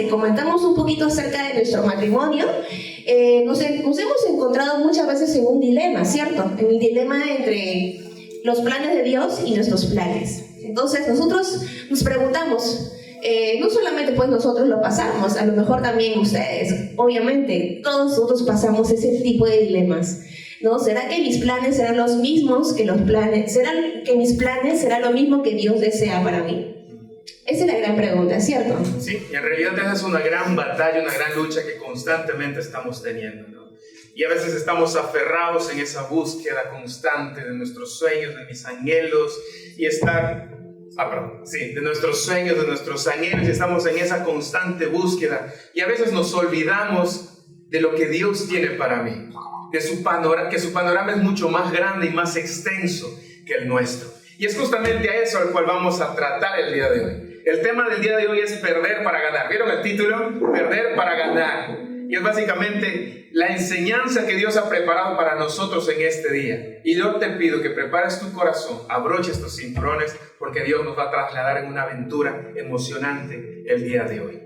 le comentamos un poquito acerca de nuestro matrimonio, nos hemos encontrado muchas veces en un dilema, ¿cierto? En el dilema entre los planes de Dios y nuestros planes. Entonces nosotros nos preguntamos, no solamente pues nosotros lo pasamos, a lo mejor también ustedes, obviamente, todos nosotros pasamos ese tipo de dilemas, ¿no? ¿Será que mis planes serán los mismos que los planes? ¿Será que mis planes serán lo mismo que Dios desea para mí? Esa es la gran pregunta, ¿cierto? Sí, y en realidad esa es una gran batalla, una gran lucha que constantemente estamos teniendo, ¿no? Y a veces estamos aferrados en esa búsqueda constante de nuestros sueños, de mis anhelos, y de nuestros sueños, de nuestros anhelos, y estamos en esa constante búsqueda, y a veces nos olvidamos de lo que Dios tiene para mí, que su panorama es mucho más grande y más extenso que el nuestro. Y es justamente a eso al cual vamos a tratar el día de hoy. El tema del día de hoy es perder para ganar. ¿Vieron el título? Perder para ganar. Y es básicamente la enseñanza que Dios ha preparado para nosotros en este día. Y yo te pido que prepares tu corazón, abroches tus cinturones, porque Dios nos va a trasladar en una aventura emocionante el día de hoy.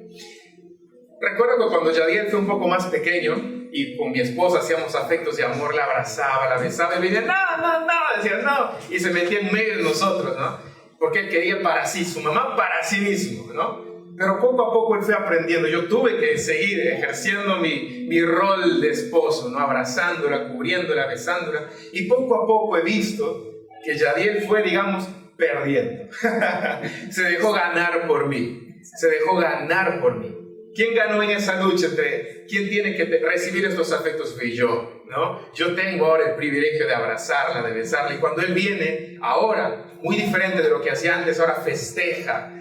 Recuerdo que cuando Yadiel fue un poco más pequeño y con mi esposa hacíamos afectos de amor, la abrazaba, la besaba y me decía, no, decía no, y se metía en medio de nosotros, ¿no? Porque él quería para sí, su mamá para sí mismo, ¿no? Pero poco a poco él fue aprendiendo. Yo tuve que seguir ejerciendo mi rol de esposo, ¿no? Abrazándola, cubriéndola, besándola. Y poco a poco he visto que Yadiel fue, digamos, perdiendo. Se dejó ganar por mí. Se dejó ganar por mí. ¿Quién ganó en esa lucha entre quién tiene que recibir estos afectos? Fui yo, ¿no? Yo tengo ahora el privilegio de abrazarla, de besarla. Y cuando él viene, ahora, muy diferente de lo que hacía antes, ahora festeja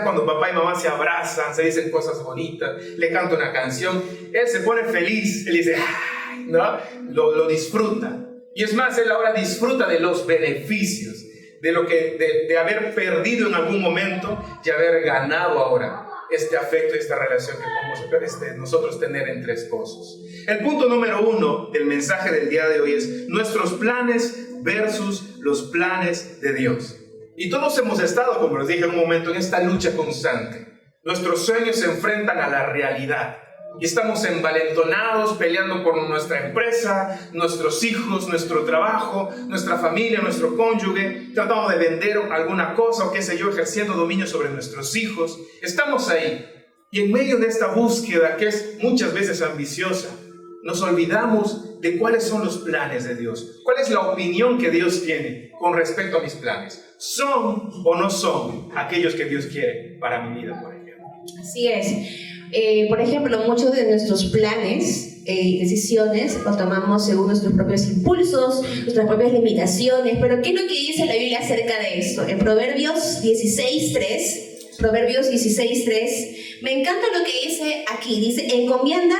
cuando papá y mamá se abrazan, se dicen cosas bonitas, le canta una canción, él se pone feliz, él dice, ¡ay! ¿No? Lo disfruta. Y es más, él ahora disfruta de los beneficios, de haber perdido en algún momento y haber ganado ahora este afecto y esta relación que podemos nosotros tener entre esposos. El punto número 1 del mensaje del día de hoy es nuestros planes versus los planes de Dios. Y todos hemos estado, como les dije en un momento, en esta lucha constante. Nuestros sueños se enfrentan a la realidad y estamos envalentonados peleando por nuestra empresa, nuestros hijos, nuestro trabajo, nuestra familia, nuestro cónyuge, tratando de vender alguna cosa o qué sé yo, ejerciendo dominio sobre nuestros hijos. Estamos ahí y en medio de esta búsqueda que es muchas veces ambiciosa, nos olvidamos de cuáles son los planes de Dios. ¿Cuál es la opinión que Dios tiene con respecto a mis planes? ¿Son o no son aquellos que Dios quiere para mi vida, por ejemplo? Así es. Por ejemplo, muchos de nuestros planes y decisiones los tomamos según nuestros propios impulsos, nuestras propias limitaciones. Pero ¿qué es lo que dice la Biblia acerca de esto? En Proverbios 16:3, me encanta lo que dice aquí. Dice, encomienda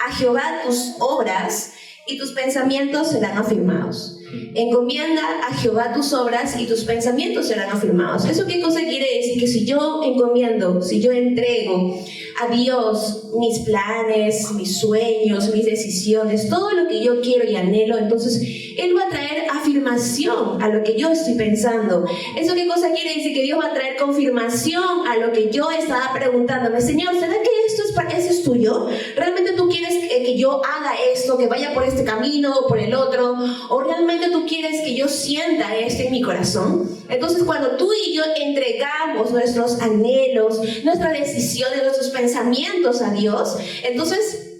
a Jehová tus obras y tus pensamientos serán afirmados. Encomienda a Jehová tus obras y tus pensamientos serán afirmados. ¿Eso qué cosa quiere decir? Que si yo encomiendo, si yo entrego a Dios mis planes, mis sueños, mis decisiones, todo lo que yo quiero y anhelo, entonces Él va a traer afirmación a lo que yo estoy pensando. ¿Eso qué cosa quiere decir? Que Dios va a traer confirmación a lo que yo estaba preguntándome. Señor, ¿será que esto es tuyo? ¿Realmente tú quieres que yo haga esto, que vaya por este camino o por el otro? ¿O realmente tú quieres que yo sienta esto en mi corazón? Entonces, cuando tú y yo entregamos nuestros anhelos, nuestras decisiones, nuestros pensamientos a Dios, entonces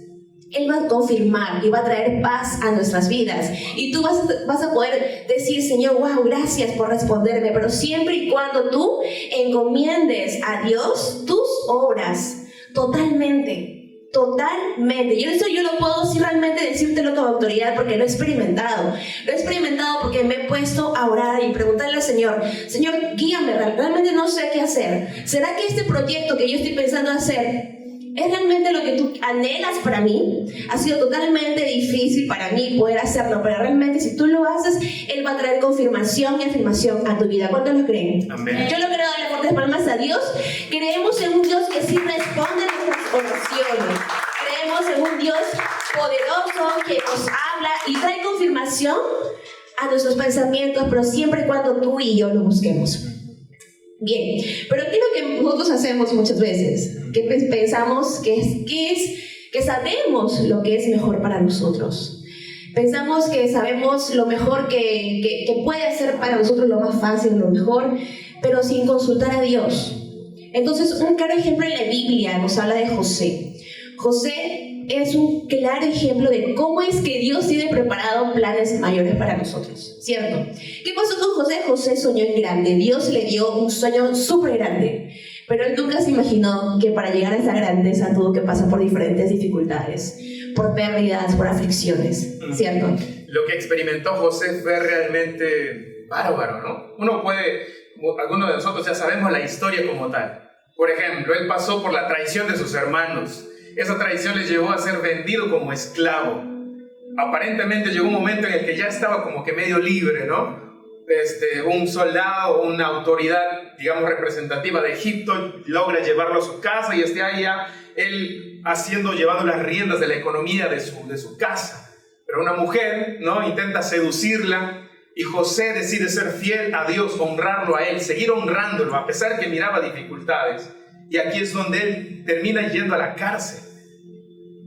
Él va a confirmar y va a traer paz a nuestras vidas. Y tú vas a poder decir, Señor, wow, gracias por responderme. Pero siempre y cuando tú encomiendes a Dios tus obras totalmente. Y eso yo lo puedo realmente decírtelo con autoridad porque lo he experimentado. Lo he experimentado porque me he puesto a orar y preguntarle al Señor, Señor, guíame, realmente no sé qué hacer. ¿Será que este proyecto que yo estoy pensando hacer es realmente lo que tú anhelas para mí? Ha sido totalmente difícil para mí poder hacerlo, pero realmente si tú lo haces, Él va a traer confirmación y afirmación a tu vida. ¿Cuántos lo creen? Amén. Yo lo creo, darle fuertes palmas a Dios. Creemos en un Dios que sí responde a nuestras oraciones. Creemos en un Dios poderoso que nos habla y trae confirmación a nuestros pensamientos, pero siempre y cuando tú y yo lo busquemos. Bien, pero ¿qué es lo que nosotros hacemos muchas veces? Que pensamos que sabemos lo que es mejor para nosotros. Pensamos que sabemos lo mejor que puede ser para nosotros, lo más fácil, lo mejor, pero sin consultar a Dios. Entonces, un claro ejemplo en la Biblia nos habla de José. José es un claro ejemplo de cómo es que Dios tiene preparado planes mayores para nosotros, ¿cierto? ¿Qué pasó con José? José soñó en grande. Dios le dio un sueño súper grande, pero él nunca se imaginó que para llegar a esa grandeza tuvo que pasar por diferentes dificultades, por pérdidas, por aflicciones, ¿cierto? Lo que experimentó José fue realmente bárbaro, ¿no? Algunos de nosotros ya sabemos la historia como tal. Por ejemplo, él pasó por la traición de sus hermanos. Esa traición le llevó a ser vendido como esclavo. Aparentemente llegó un momento en el que ya estaba como que medio libre, ¿no? Un soldado, una autoridad, digamos, representativa de Egipto, logra llevarlo a su casa y está ahí ya él llevando las riendas de la economía de su casa. Pero una mujer, ¿no?, intenta seducirla y José decide ser fiel a Dios, honrarlo a él, seguir honrándolo a pesar que miraba dificultades. Y aquí es donde él termina yendo a la cárcel.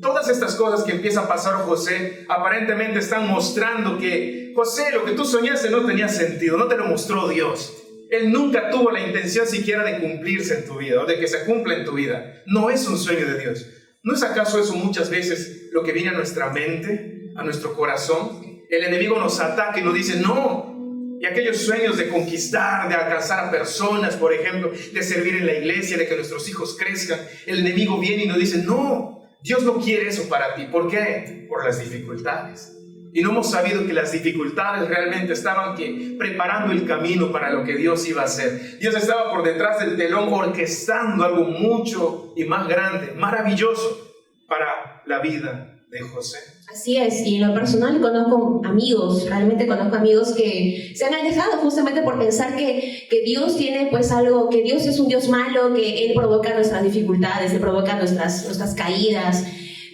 Todas estas cosas que empieza a pasar José aparentemente están mostrando que José, lo que tú soñaste no tenía sentido, no te lo mostró Dios. Él nunca tuvo la intención siquiera de cumplirse en tu vida o de que se cumpla en tu vida. No es un sueño de Dios. ¿No es acaso eso muchas veces lo que viene a nuestra mente, a nuestro corazón? El enemigo nos ataca y nos dice no. Y aquellos sueños de conquistar, de alcanzar a personas, por ejemplo, de servir en la iglesia, de que nuestros hijos crezcan, el enemigo viene y nos dice no. Dios no quiere eso para ti. ¿Por qué? Por las dificultades. Y no hemos sabido que las dificultades realmente estaban preparando el camino para lo que Dios iba a hacer. Dios estaba por detrás del telón orquestando algo mucho y más grande, maravilloso para la vida de José. Así es, y en lo personal realmente conozco amigos que se han alejado justamente por pensar que Dios tiene pues algo, que Dios es un Dios malo, que Él provoca nuestras dificultades, Él provoca nuestras caídas,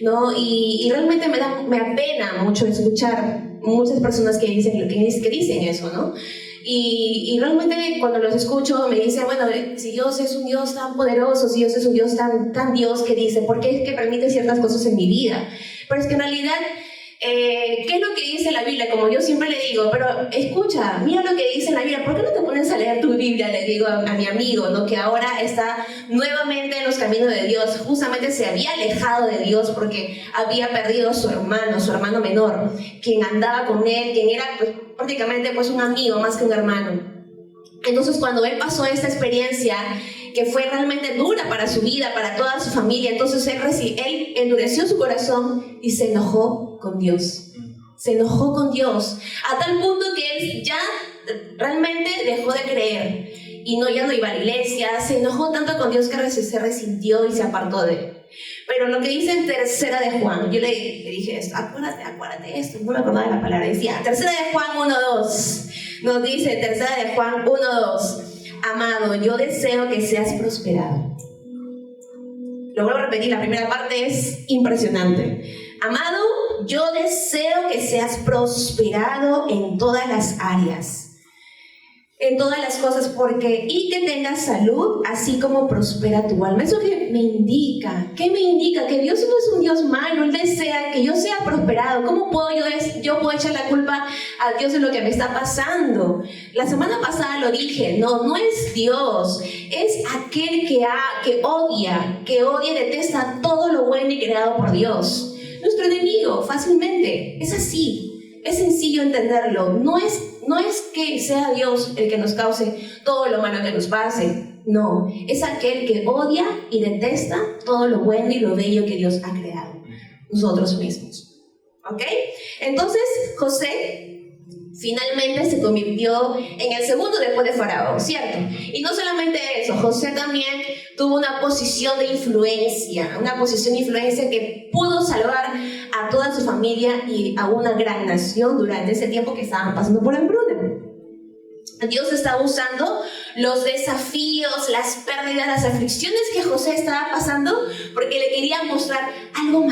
¿no? Y realmente me apena mucho escuchar muchas personas que dicen eso, ¿no? Y realmente cuando los escucho me dicen, bueno, si Dios es un Dios tan poderoso, si Dios es un Dios tan Dios que dice, ¿por qué es que permite ciertas cosas en mi vida? Pero es que en realidad, ¿qué es lo que dice la Biblia? Como yo siempre le digo, pero escucha, mira lo que dice la Biblia, ¿por qué no te pones a leer tu Biblia? Le digo a mi amigo, ¿no?, que ahora está nuevamente en los caminos de Dios. Justamente se había alejado de Dios porque había perdido a su hermano menor, quien andaba con él, quien era pues, prácticamente pues, un amigo más que un hermano. Entonces cuando él pasó esta experiencia que fue realmente dura para su vida, para toda su familia, entonces él endureció su corazón y se enojó con Dios. Se enojó con Dios a tal punto que él ya realmente dejó de creer y ya no iba a la iglesia. Se enojó tanto con Dios que se resintió y se apartó de él. Pero lo que dice en Tercera de Juan, yo le dije esto, acuérdate esto, no me acordaba de la palabra, decía Tercera de Juan 1:2, nos dice Tercera de Juan 1:2, amado, yo deseo que seas prosperado. Lo vuelvo a repetir, la primera parte es impresionante. Amado, yo deseo que seas prosperado en todas las áreas, en todas las cosas, y que tengas salud, así como prospera tu alma. ¿Eso qué me indica? ¿Qué me indica? Que Dios no es un Dios malo. Él desea que yo sea prosperado. ¿Cómo puedo yo puedo echar la culpa a Dios de lo que me está pasando? La semana pasada lo dije, no es Dios, es aquel que odia y detesta todo lo bueno y creado por Dios. Nuestro enemigo, fácilmente, es así. Es sencillo entenderlo. No es que sea Dios el que nos cause todo lo malo que nos pase. No, es aquel que odia y detesta todo lo bueno y lo bello que Dios ha creado. Nosotros mismos. ¿Ok? Entonces, José finalmente se convirtió en el segundo después de Faraón, ¿cierto? Y no solamente eso, José también tuvo una posición de influencia que pudo salvar a toda su familia y a una gran nación durante ese tiempo que estaban pasando por hambruna. Dios estaba usando los desafíos, las pérdidas, las aflicciones que José estaba pasando porque le quería mostrar algo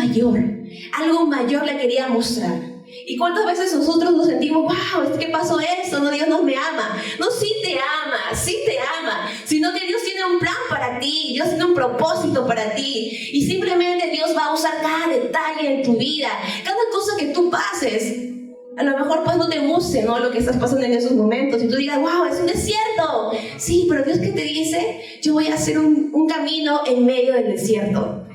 mayor le quería mostrar. ¿Y cuántas veces nosotros nos sentimos, wow, ¿qué pasó esto? No, Dios no me ama. No, sí te ama, sino que Dios tiene un plan para ti, Dios tiene un propósito para ti, y simplemente Dios va a usar cada detalle de tu vida, cada cosa que tú pases. A lo mejor pues no te guste, ¿no?, lo que estás pasando en esos momentos, y tú digas, wow, es un desierto. Sí, pero Dios, ¿qué te dice? Yo voy a hacer un camino en medio del desierto.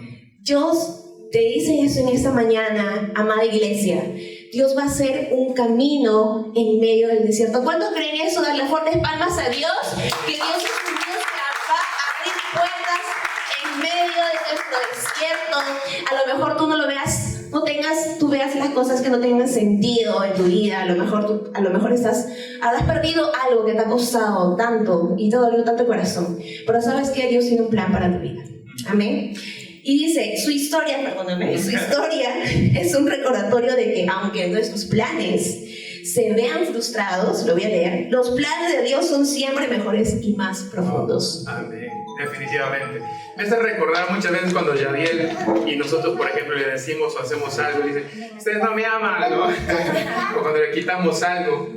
Dios te dice eso en esta mañana, amada iglesia. Dios va a hacer un camino en medio del desierto. ¿Cuántos creen eso? Darle fuertes palmas a Dios. Que Dios es un Dios que va a abrir puertas en medio de nuestro desierto. A lo mejor tú no lo veas, tú veas las cosas que no tengan sentido en tu vida. A lo mejor habrás perdido algo que te ha costado tanto y te ha dolido tanto el corazón. Pero sabes que Dios tiene un plan para tu vida. Amén. Y dice, su historia es un recordatorio de que aunque nuestros planes se vean frustrados, lo voy a leer, los planes de Dios son siempre mejores y más profundos. Amén, definitivamente. Me hace recordar muchas veces cuando Yadiel y nosotros, por ejemplo, le decimos o hacemos algo y dice, ustedes no me aman, ¿no? O cuando le quitamos algo,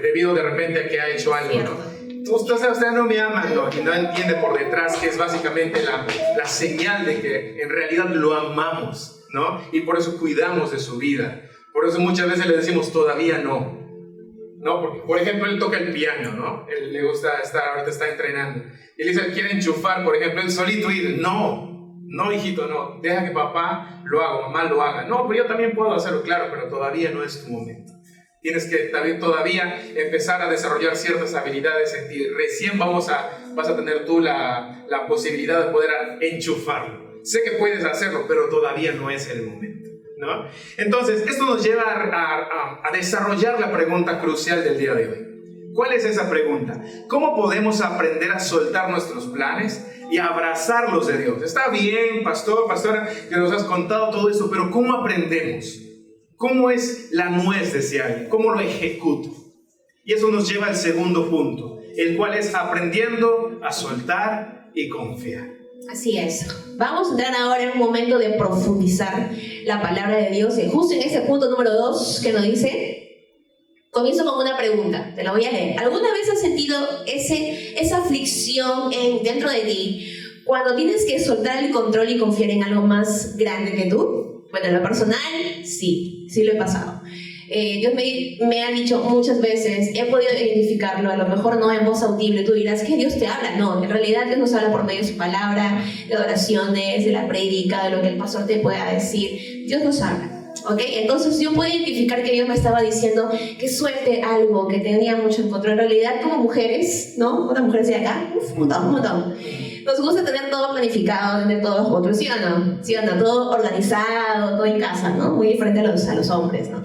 debido de repente a que ha hecho algo, ¿no? Usted no me ama, ¿no? Y no entiende por detrás que es básicamente la señal de que en realidad lo amamos, ¿no? Y por eso cuidamos de su vida. Por eso muchas veces le decimos todavía no. ¿No? Porque, por ejemplo, él toca el piano, ¿no? Él le gusta ahorita está entrenando. Y él dice, él quiere enchufar, por ejemplo, él solito ir. No, hijito, no. Deja que papá lo haga, mamá lo haga. No, pero yo también puedo hacerlo, claro, pero todavía no es tu momento. Tienes que todavía empezar a desarrollar ciertas habilidades en ti. Recién vas a tener tú la posibilidad de poder enchufarlo. Sé que puedes hacerlo, pero todavía no es el momento, ¿no? Entonces, esto nos lleva a desarrollar la pregunta crucial del día de hoy. ¿Cuál es esa pregunta? ¿Cómo podemos aprender a soltar nuestros planes y abrazarlos de Dios? Está bien, pastora, que nos has contado todo esto, pero ¿cómo aprendemos? ¿Cómo es la nuez de ese alguien? ¿Cómo lo ejecuto? Y eso nos lleva al segundo punto, el cual es aprendiendo a soltar y confiar. Así es. Vamos a entrar ahora en un momento de profundizar la palabra de Dios. Justo en ese punto número 2 que nos dice, comienzo con una pregunta, te la voy a leer. ¿Alguna vez has sentido esa aflicción dentro de ti cuando tienes que soltar el control y confiar en algo más grande que tú? Bueno, en lo personal, sí lo he pasado. Dios me ha dicho muchas veces, he podido identificarlo, a lo mejor no en voz audible, tú dirás que Dios te habla. No, en realidad Dios nos habla por medio de su palabra, de oraciones, de la prédica, de lo que el pastor te pueda decir. Dios nos habla, ¿ok? Entonces yo puedo identificar que Dios me estaba diciendo que suelte algo que tenía mucho en control. En realidad, como mujeres, ¿no? ¿Cuántas mujeres hay acá? Un montón. Nos gusta tener todo planificado, tener todo bajo control, ¿sí o no? ¿Sí o no? Todo organizado, todo en casa, ¿no? Muy diferente a los hombres, ¿no?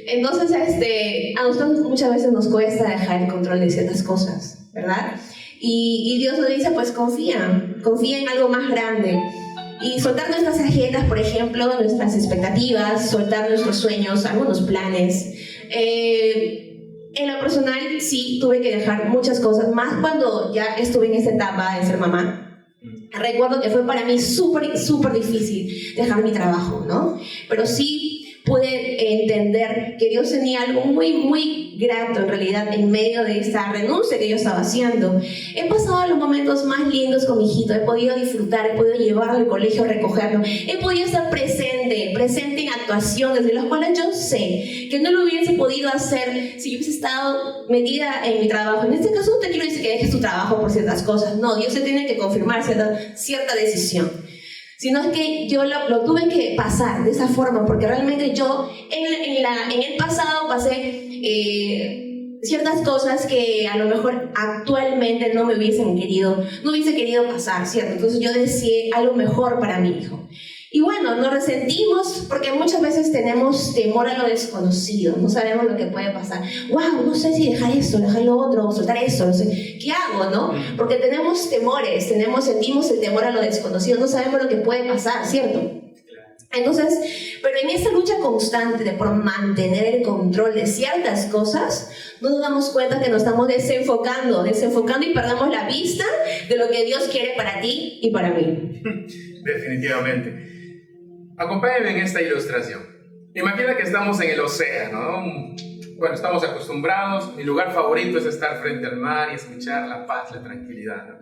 Entonces, a nosotros muchas veces nos cuesta dejar el control de ciertas cosas, ¿verdad? Y Dios nos dice, pues confía en algo más grande. Y soltar nuestras agendas, por ejemplo, nuestras expectativas, soltar nuestros sueños, algunos planes. En lo personal, sí, tuve que dejar muchas cosas, más cuando ya estuve en esa etapa de ser mamá. Recuerdo que fue para mí súper difícil dejar mi trabajo, ¿no? Pero sí pude entender que Dios tenía algo muy grato en realidad en medio de esa renuncia que yo estaba haciendo. He pasado los momentos más lindos con mi hijito, he podido disfrutar, he podido llevarlo al colegio, recogerlo, he podido estar presente en actuaciones de las cuales yo sé que no lo hubiese podido hacer si yo hubiese estado metida en mi trabajo. En este caso no te quiero decir que dejes tu trabajo por ciertas cosas, no, Dios se tiene que confirmar cierta decisión. Sino es que yo lo tuve que pasar de esa forma, porque realmente yo en el pasado pasé ciertas cosas que a lo mejor actualmente no hubiese querido pasar, ¿cierto? Entonces yo deseé algo mejor para mi hijo. Y bueno, nos resentimos porque muchas veces tenemos temor a lo desconocido, no sabemos lo que puede pasar. ¡Wow! No sé si dejar esto, dejar lo otro, soltar esto, no sé. ¿Qué hago, no? Porque tenemos temores, sentimos el temor a lo desconocido, no sabemos lo que puede pasar, ¿cierto? Entonces, pero en esa lucha constante de por mantener el control de ciertas cosas, no nos damos cuenta que nos estamos desenfocando y perdemos la vista de lo que Dios quiere para ti y para mí. Definitivamente. Acompáñenme en esta ilustración. Imagina que estamos en el océano, ¿no? Bueno, estamos acostumbrados, mi lugar favorito es estar frente al mar y escuchar la paz, la tranquilidad, ¿no?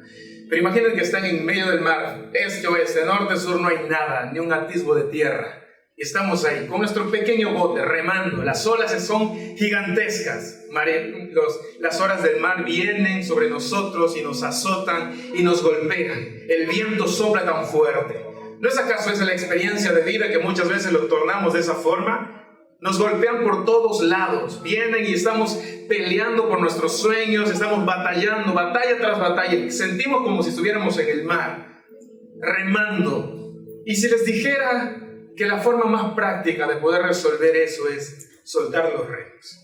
Pero imaginen que están en medio del mar, este, oeste, norte, sur, no hay nada, ni un atisbo de tierra. Y estamos ahí, con nuestro pequeño bote, remando. Las olas son gigantescas. Las olas del mar vienen sobre nosotros y nos azotan y nos golpean. El viento sopla tan fuerte. ¿No es acaso esa la experiencia de vida que muchas veces lo tornamos de esa forma? Nos golpean por todos lados, vienen y estamos peleando por nuestros sueños, estamos batallando, batalla tras batalla, sentimos como si estuviéramos en el mar, remando. Y si les dijera que la forma más práctica de poder resolver eso es soltar los remos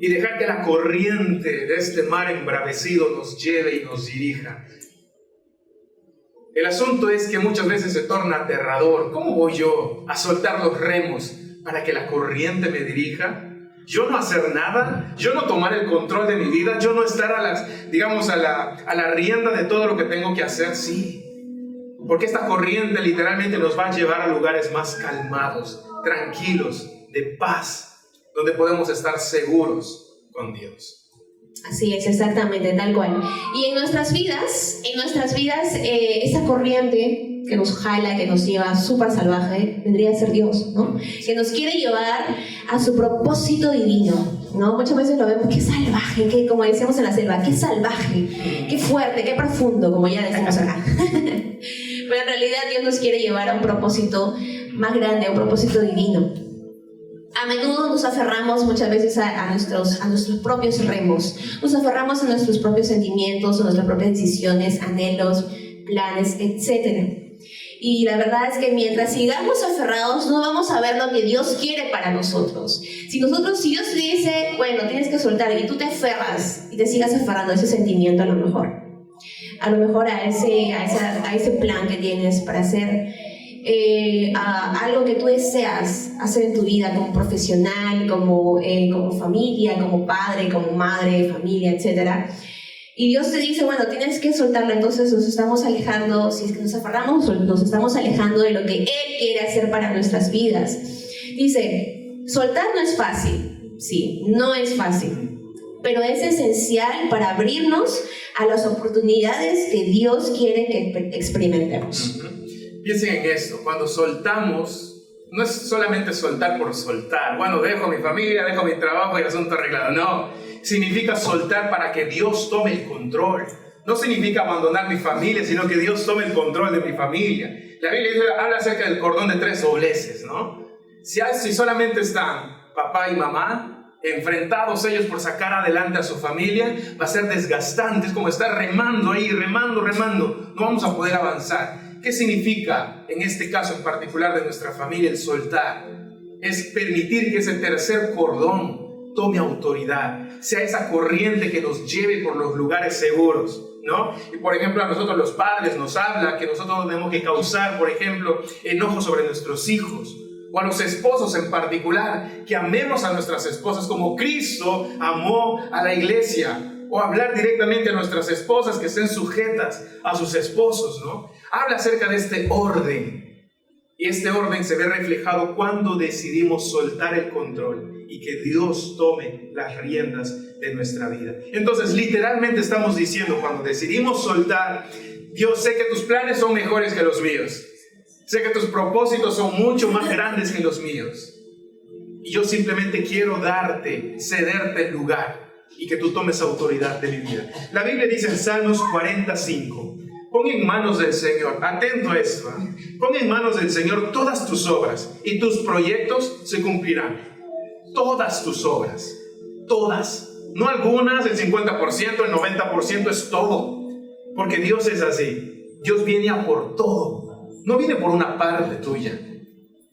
y dejar que la corriente de este mar embravecido nos lleve y nos dirija. El asunto es que muchas veces se torna aterrador. ¿Cómo voy yo a soltar los remos para que la corriente me dirija? Yo no hacer nada, yo no tomar el control de mi vida, yo no estar a la rienda de todo lo que tengo que hacer. Sí, porque esta corriente literalmente nos va a llevar a lugares más calmados, tranquilos, de paz, donde podemos estar seguros con Dios. Así es, exactamente, tal cual. Y en nuestras vidas, esa corriente que nos jala, que nos lleva súper salvaje, vendría a ser Dios, ¿no? Que nos quiere llevar a su propósito divino, ¿no? Muchas veces lo vemos, qué salvaje, que, como decíamos en la selva, qué salvaje, qué fuerte, qué profundo, como ya decimos acá. Pero en realidad Dios nos quiere llevar a un propósito más grande, a un propósito divino. A menudo nos aferramos muchas veces a nuestros propios remos, nos aferramos a nuestros propios sentimientos, a nuestras propias decisiones, anhelos, planes, etc. Y la verdad es que mientras sigamos aferrados no vamos a ver lo que Dios quiere para nosotros. Si Dios te dice, bueno, tienes que soltar, y tú te aferras y te sigas aferrando a ese sentimiento, a lo mejor a ese plan que tienes para hacer a algo que tú deseas hacer en tu vida como profesional, como familia, como padre, como madre, familia, etc. Y Dios te dice, bueno, tienes que soltarlo. Entonces nos estamos alejando, si es que nos aferramos, nos estamos alejando de lo que Él quiere hacer para nuestras vidas. Dice, soltar no es fácil, sí, no es fácil, pero es esencial para abrirnos a las oportunidades que Dios quiere que experimentemos. Piensen en esto, cuando soltamos, no es solamente soltar por soltar. Bueno, dejo mi familia, dejo mi trabajo y asunto arreglado. No, significa soltar para que Dios tome el control. No significa abandonar mi familia, sino que Dios tome el control de mi familia. La Biblia habla acerca del cordón de 3 dobleces, ¿no? Si solamente están papá y mamá, enfrentados ellos por sacar adelante a su familia, va a ser desgastante. Es como estar remando ahí, remando. No vamos a poder avanzar. ¿Qué significa, en este caso en particular de nuestra familia, el soltar? Es permitir que ese tercer cordón tome autoridad, sea esa corriente que nos lleve por los lugares seguros, ¿no? Y por ejemplo, a nosotros los padres nos habla que nosotros no tenemos que causar, por ejemplo, enojo sobre nuestros hijos, o a los esposos en particular, que amemos a nuestras esposas como Cristo amó a la iglesia. O hablar directamente a nuestras esposas que estén sujetas a sus esposos, ¿no? Habla acerca de este orden. Y este orden se ve reflejado cuando decidimos soltar el control y que Dios tome las riendas de nuestra vida. Entonces, literalmente estamos diciendo, cuando decidimos soltar, Dios, sé que tus planes son mejores que los míos. Sé que tus propósitos son mucho más grandes que los míos. Y yo simplemente quiero cederte el lugar. Y que tú tomes autoridad de mi vida. La Biblia dice en Salmos 45, pon en manos del Señor, atento a esto, pon en manos del Señor todas tus obras y tus proyectos se cumplirán. Todas tus obras, todas, no algunas, el 50%, el 90%, es todo. Porque Dios es así, Dios viene a por todo, no viene por una parte tuya.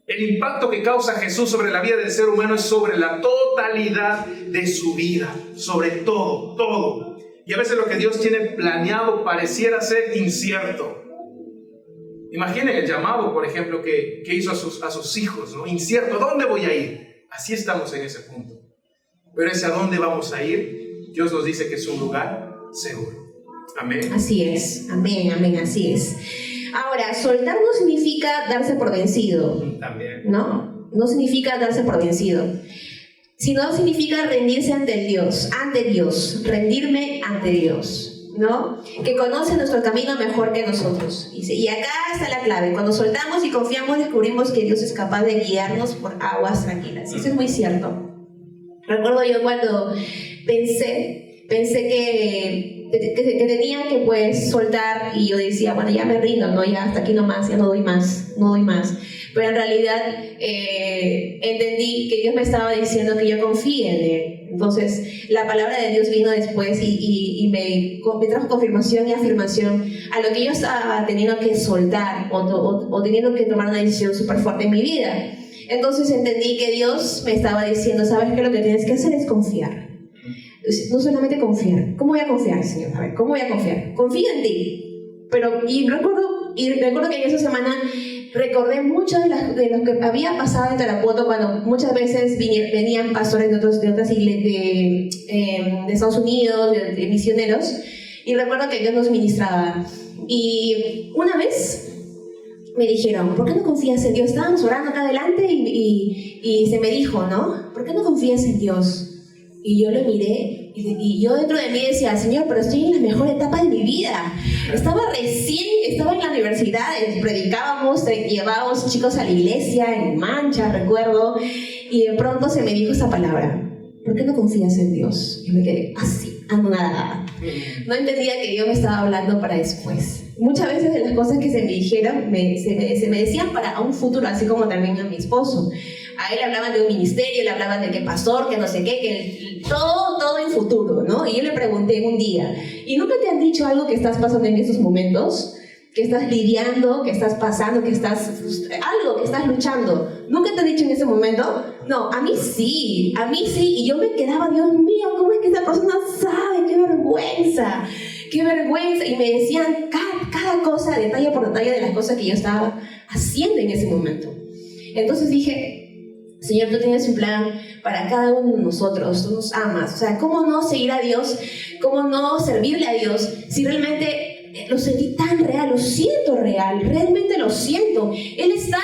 El impacto que causa Jesús sobre la vida del ser humano es sobre la totalidad de su vida, sobre todo. Y a veces lo que Dios tiene planeado pareciera ser incierto. Imaginen el llamado, por ejemplo, que hizo a sus hijos, ¿no? Incierto, ¿a dónde voy a ir? Así estamos en ese punto. Pero ese a dónde vamos a ir, Dios nos dice que es un lugar seguro. Amén. Así es, amén, así es. Ahora, soltar no significa darse por vencido, también, ¿no? no significa darse por vencido, sino significa rendirse ante Dios, rendirme ante Dios, ¿no? Que conoce nuestro camino mejor que nosotros. Y acá está la clave: cuando soltamos y confiamos, descubrimos que Dios es capaz de guiarnos por aguas tranquilas. Y eso es muy cierto. Recuerdo yo cuando pensé que tenía que pues soltar, y yo decía, bueno, ya me rindo, ¿no? Ya hasta aquí nomás, ya no doy más. Pero en realidad entendí que Dios me estaba diciendo que yo confíe en Él. Entonces la palabra de Dios vino después y me trajo confirmación y afirmación a lo que yo estaba teniendo que soltar o teniendo que tomar una decisión súper fuerte en mi vida. Entonces entendí que Dios me estaba diciendo, ¿sabes qué? Lo que tienes que hacer es confiar. No solamente confiar. ¿Cómo voy a confiar, Señor? A ver, ¿cómo voy a confiar? Confío en ti. Recuerdo que en esa semana recordé mucho de lo que había pasado en Tarapoto, cuando muchas veces venían pastores de otras iglesias de Estados Unidos, de misioneros, y recuerdo que Dios nos ministraba. Y una vez me dijeron, ¿por qué no confías en Dios? Estábamos orando acá adelante y se me dijo, ¿no? ¿Por qué no confías en Dios? Y yo lo miré y yo dentro de mí decía, Señor, pero estoy en la mejor etapa de mi vida. Estaba en la universidad, predicábamos, llevábamos chicos a la iglesia, en Mancha, recuerdo, y de pronto se me dijo esa palabra, ¿por qué no confías en Dios? Y me quedé así, anonadada. No entendía que Dios me estaba hablando para después. Muchas veces de las cosas que se me dijeron, se me decían para un futuro, así como también a mi esposo. A él hablaban de un ministerio, le hablaban de que pastor, que no sé qué, que todo en futuro, ¿no? Y yo le pregunté un día, ¿y nunca te han dicho algo que estás pasando en esos momentos? Que estás lidiando, que estás pasando, que estás luchando. ¿Nunca te han dicho en ese momento? No, a mí sí, y yo me quedaba, Dios mío, ¿cómo es que esa persona sabe? ¡Qué vergüenza! Y me decían cada cosa, detalle por detalle, de las cosas que yo estaba haciendo en ese momento. Entonces dije, Señor, tú tienes un plan para cada uno de nosotros, tú nos amas. O sea, ¿cómo no seguir a Dios? ¿Cómo no servirle a Dios si realmente lo sentí tan real? Lo siento real, realmente lo siento. Él está,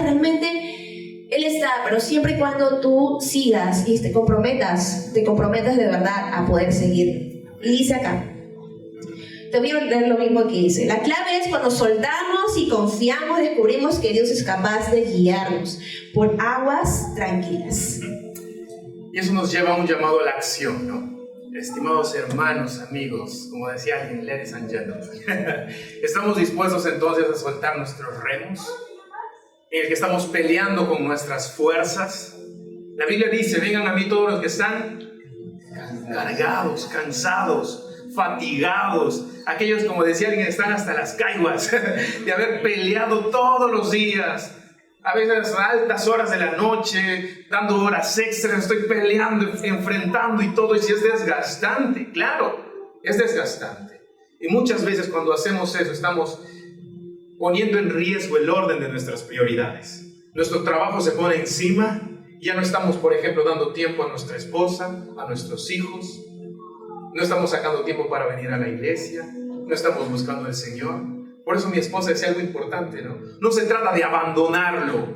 realmente Él está, pero siempre y cuando tú sigas y te comprometas de verdad a poder seguir. Y dice acá, te voy a leer lo mismo que dice. La clave es cuando soltamos y confiamos, descubrimos que Dios es capaz de guiarnos por aguas tranquilas. Y eso nos lleva a un llamado a la acción, ¿no? Estimados hermanos, amigos, como decía alguien, ladies and gentlemen, ¿estamos dispuestos entonces a soltar nuestros remos? En el que estamos peleando con nuestras fuerzas. La Biblia dice, vengan a mí todos los que están cargados, cansados, fatigados, aquellos, como decía alguien, están hasta las caiguas de haber peleado todos los días, a veces a altas horas de la noche, dando horas extras, estoy peleando, enfrentando y todo, y si es desgastante, claro, es desgastante. Y muchas veces cuando hacemos eso estamos poniendo en riesgo el orden de nuestras prioridades. Nuestro trabajo se pone encima, ya no estamos, por ejemplo, dando tiempo a nuestra esposa, a nuestros hijos. No estamos sacando tiempo para venir a la iglesia, no estamos buscando al Señor. Por eso mi esposa decía algo importante, ¿no? No se trata de abandonarlo,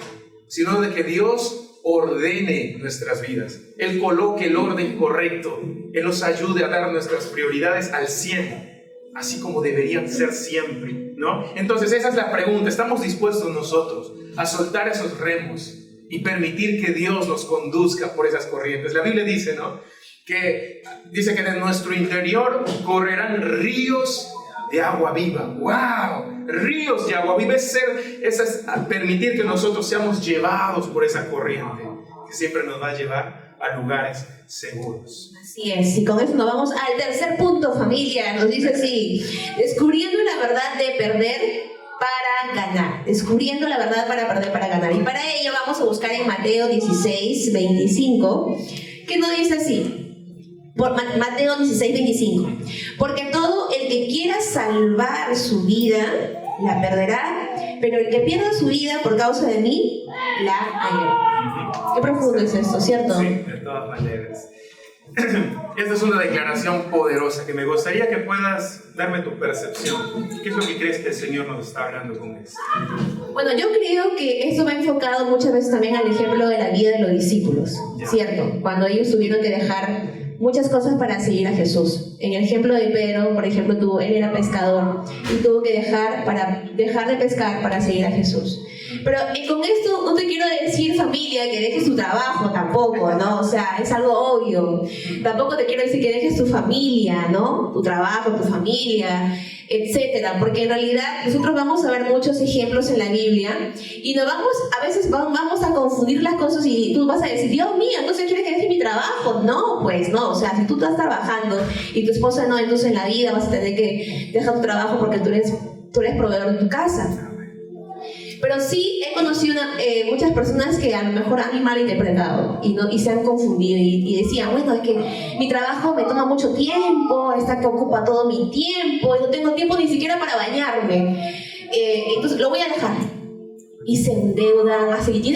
sino de que Dios ordene nuestras vidas. Él coloque el orden correcto. Él nos ayude a dar nuestras prioridades al 100, así como deberían ser siempre, ¿no? Entonces esa es la pregunta. ¿Estamos dispuestos nosotros a soltar esos remos y permitir que Dios nos conduzca por esas corrientes? La Biblia dice, ¿no? Que dice que de nuestro interior correrán ríos de agua viva. ¡Wow! Ríos de agua viva. Es permitir que nosotros seamos llevados por esa corriente que siempre nos va a llevar a lugares seguros. Así es, y con eso nos vamos al tercer punto, familia. Nos dice así: descubriendo la verdad de perder para ganar. Descubriendo la verdad para perder para ganar. Y para ello vamos a buscar en Mateo 16:25, que nos dice así. Por Mateo 16:25, porque todo el que quiera salvar su vida la perderá, pero el que pierda su vida por causa de mí la hallará. Qué profundo es esto, ¿cierto? Sí, de todas maneras. Esta es una declaración poderosa que me gustaría que puedas darme tu percepción. ¿Qué es lo que crees que el Señor nos está hablando con esto? Bueno, yo creo que esto va enfocado muchas veces también al ejemplo de la vida de los discípulos, ¿cierto? Cuando ellos tuvieron que dejar muchas cosas para seguir a Jesús. En el ejemplo de Pedro, por ejemplo, él era pescador y tuvo que dejar de pescar para seguir a Jesús. Pero con esto no te quiero decir, familia, que dejes tu trabajo tampoco, ¿no? O sea, es algo obvio. Tampoco te quiero decir que dejes tu familia, ¿no? Tu trabajo, tu familia, etcétera. Porque en realidad nosotros vamos a ver muchos ejemplos en la Biblia y a veces vamos a confundir las cosas y tú vas a decir, Dios mío, entonces ¿quieres que deje mi trabajo? No, pues no. O sea, si tú estás trabajando y tu esposa no, entonces en la vida vas a tener que dejar tu trabajo porque tú eres proveedor de tu casa. Pero sí he conocido muchas personas que a lo mejor han malinterpretado y se han confundido y decían, bueno, es que mi trabajo me toma mucho tiempo, que ocupa todo mi tiempo, y no tengo tiempo ni siquiera para bañarme, entonces lo voy a dejar. Y se endeudan, así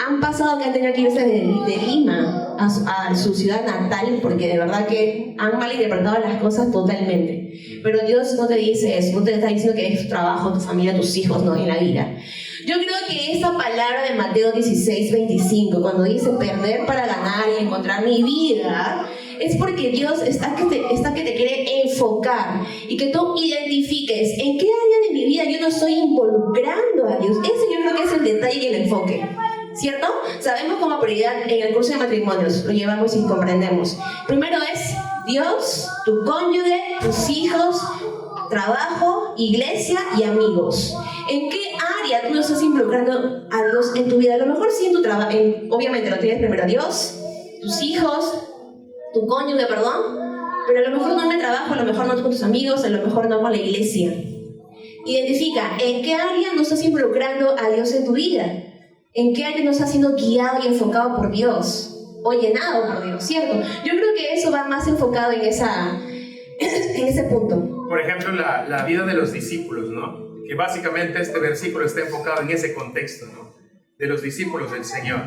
han pasado que han tenido que irse de Lima a su ciudad natal porque de verdad que han malinterpretado las cosas totalmente. Pero Dios no te dice eso, no te está diciendo que dejes tu trabajo, tu familia, tus hijos, no, en la vida. Yo creo que esta palabra de Mateo 16:25, cuando dice perder para ganar y encontrar mi vida, es porque Dios está que te quiere enfocar y que tú identifiques en qué área de mi vida yo no estoy involucrando a Dios. Ese yo creo que es el detalle y el enfoque, ¿cierto? Sabemos como prioridad en el curso de matrimonios, lo llevamos y comprendemos. Primero es Dios, tu cónyuge, tus hijos, trabajo, iglesia y amigos. ¿En qué área tú no estás involucrando a Dios en tu vida? A lo mejor sí en tu trabajo, obviamente lo tienes primero a Dios, tus hijos, tu cónyuge, pero a lo mejor no en el trabajo, a lo mejor no con tus amigos, a lo mejor no con la iglesia. Identifica en qué área no estás involucrando a Dios en tu vida, en qué área no estás siendo guiado y enfocado por Dios o llenado por Dios, ¿cierto? Yo creo que eso va más enfocado en ese punto. Por ejemplo, la vida de los discípulos, ¿no? Que básicamente este versículo está enfocado en ese contexto, ¿no? De los discípulos del Señor.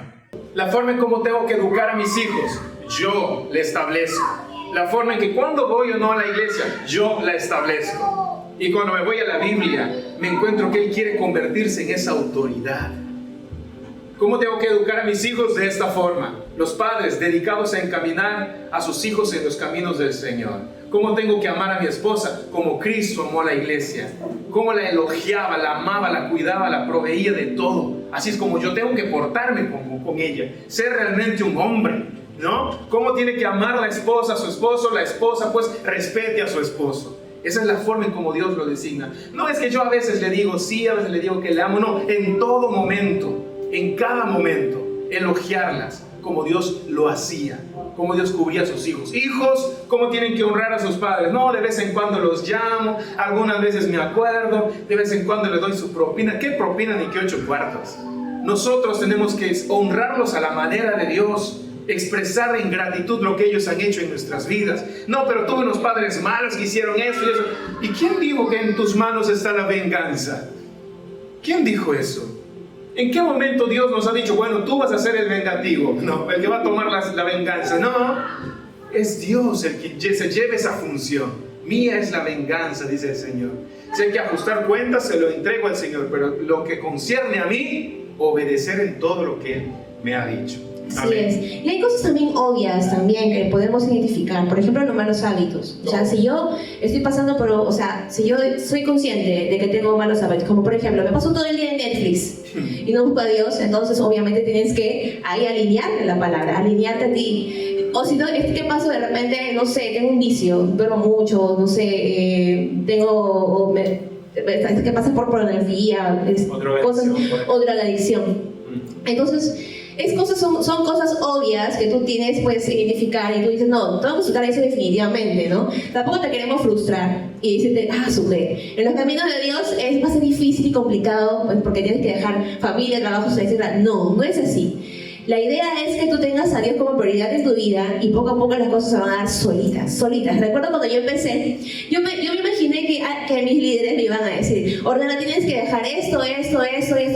La forma en cómo tengo que educar a mis hijos, yo la establezco. La forma en que cuando voy o no a la iglesia, yo la establezco. Y cuando me voy a la Biblia, me encuentro que Él quiere convertirse en esa autoridad. ¿Cómo tengo que educar a mis hijos? De esta forma. Los padres dedicados a encaminar a sus hijos en los caminos del Señor. ¿Cómo tengo que amar a mi esposa? Como Cristo amó a la iglesia. Cómo la elogiaba, la amaba, la cuidaba, la proveía de todo. Así es como yo tengo que portarme con ella. Ser realmente un hombre, ¿no? ¿Cómo tiene que amar la esposa a su esposo? La esposa pues respete a su esposo. Esa es la forma en como Dios lo designa. No es que yo a veces le digo sí, a veces le digo que le amo. No, en todo momento, en cada momento, elogiarlas como Dios lo hacía, como Dios cubría a sus hijos. Hijos, ¿cómo tienen que honrar a sus padres? No, de vez en cuando los llamo, algunas veces me acuerdo, de vez en cuando les doy su propina. ¿Qué propina ni qué 8 cuartos? Nosotros tenemos que honrarlos a la manera de Dios, expresar en gratitud lo que ellos han hecho en nuestras vidas. No, pero tuve unos padres malos que hicieron esto y eso. ¿Y quién dijo que en tus manos está la venganza? ¿Quién dijo eso? ¿En qué momento Dios nos ha dicho, bueno, tú vas a ser el vengativo? No, el que va a tomar la venganza. No, es Dios el que se lleva esa función. Mía es la venganza, dice el Señor. Si hay que ajustar cuentas, se lo entrego al Señor. Pero lo que concierne a mí, obedecer en todo lo que Él me ha dicho. Así es. Y hay cosas también obvias también que podemos identificar. Por ejemplo, los malos hábitos. O sea, si yo estoy pasando por... O sea, si yo soy consciente de que tengo malos hábitos, como por ejemplo, me paso todo el día en Netflix y no busco a Dios, entonces obviamente tienes que ahí alinearte la palabra, alinearte a ti. O si no, ¿qué pasa de repente? No sé, tengo un vicio, duermo mucho, no sé, tengo... que pasa por pornografía, otra adicción. Entonces... son cosas obvias que tú tienes, puedes identificar y tú dices, no, tengo que soltar eso definitivamente, ¿no? Tampoco te queremos frustrar y decirte, sube. En los caminos de Dios va a ser difícil y complicado, pues porque tienes que dejar familia, trabajo, etc. No, no es así. La idea es que tú tengas a Dios como prioridad en tu vida y poco a poco las cosas se van a dar solitas. Recuerdo cuando yo empecé, yo me imaginé que mis líderes me iban a decir, Ornella, tienes que dejar esto,